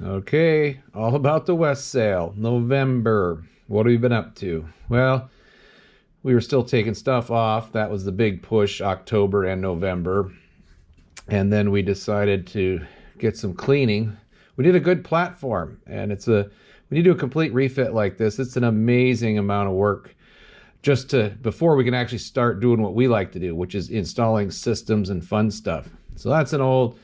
Okay, all about the West Sail. November. What have you been up to? Well, we were still taking stuff off. That was the big push, October and November. And then we decided to get some cleaning. We did a good platform, and when you do a complete refit like this, it's an amazing amount of work just to before we can actually start doing what we like to do, which is installing systems and fun stuff. So that's an old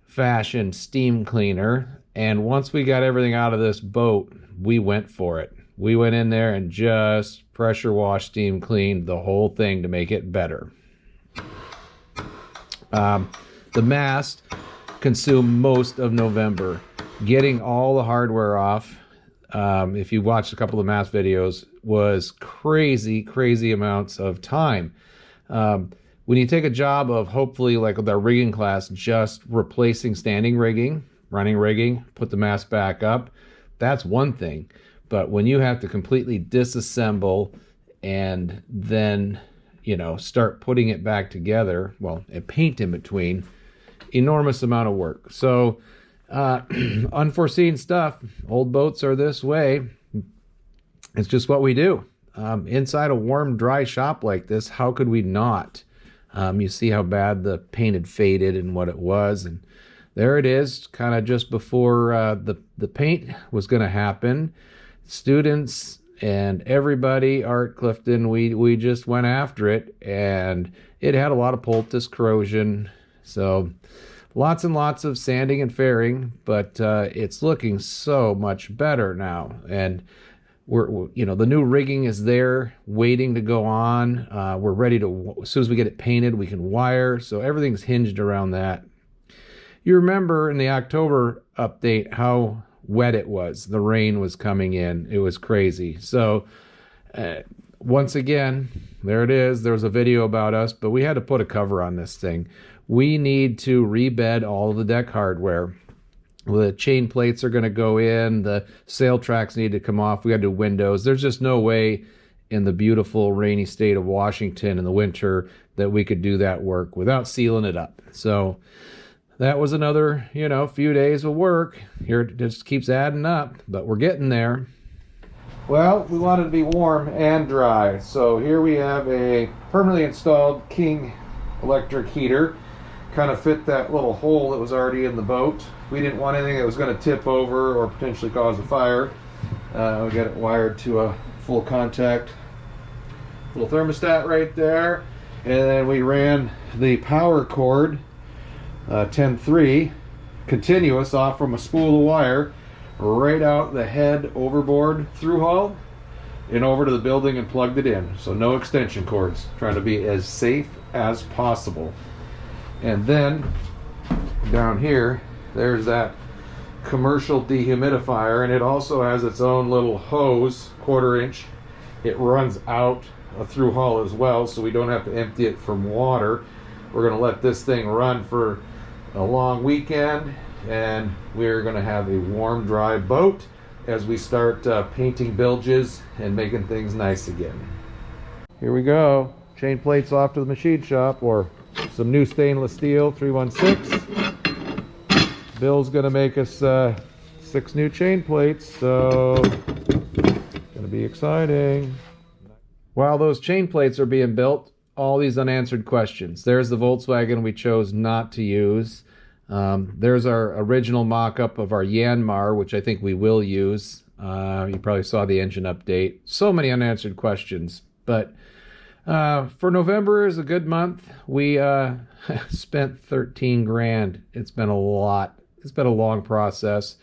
fashioned steam cleaner. And once we got everything out of this boat, we went for it. We went in there and just pressure wash, steam cleaned the whole thing to make it better. The mast consumed most of November. Getting all the hardware off, if you watched a couple of mast videos, was crazy amounts of time. When you take a job of, hopefully like with our rigging class, just replacing standing rigging, running rigging, put the mast back up, that's one thing. But when you have to completely disassemble and then, start putting it back together, well, and paint in between, enormous amount of work. So unforeseen stuff. Old boats are this way. It's just what we do. Inside a warm, dry shop like this, how could we not? You see how bad the paint had faded and what it was, and there it is, kind of just before the paint was going to happen. Students and everybody, Art Clifton, we just went after it, and it had a lot of poultice corrosion. So lots and lots of sanding and fairing, but it's looking so much better now. And we're the new rigging is there waiting to go on. We're ready to, as soon as we get it painted, we can wire. So everything's hinged around that. You remember in the October update how wet it was. The rain was coming in. It was crazy. So once again, there it is. There was a video about us, but we had to put a cover on this thing. We need to rebed all of the deck hardware. The chain plates are going to go in. The sail tracks need to come off. We got to do windows. There's just no way in the beautiful rainy state of Washington in the winter that we could do that work without sealing it up. So that was another, few days of work. Here it just keeps adding up, but we're getting there. Well, we wanted to be warm and dry. So here we have a permanently installed King electric heater. Kind of fit that little hole that was already in the boat. We didn't want anything that was going to tip over or potentially cause a fire. We got it wired to a full contact little thermostat right there. And then we ran the power cord 10-3 continuous off from a spool of wire right out the head overboard through hull and over to the building and plugged it in. So no extension cords, trying to be as safe as possible. And then down here, there's that commercial dehumidifier, and it also has its own little hose, 1/4 inch. It runs out through hull as well, so we don't have to empty it from water. We're going to let this thing run for a long weekend, and we're going to have a warm, dry boat as we start painting bilges and making things nice again. Here we go. Chain plates off to the machine shop, or some new stainless steel 316. Bill's going to make us 6 new chain plates, so it's going to be exciting. While those chain plates are being built, all these unanswered questions. There's the Volkswagen we chose not to use. There's our original mock-up of our Yanmar, which I think we will use. You probably saw the engine update. So many unanswered questions. But for November is a good month. We spent 13 grand. It's been a lot. It's been a long process.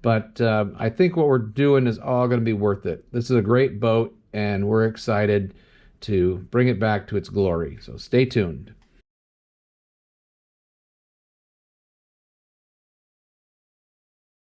But I think what we're doing is all going to be worth it. This is a great boat, and we're excited to bring it back to its glory. So stay tuned.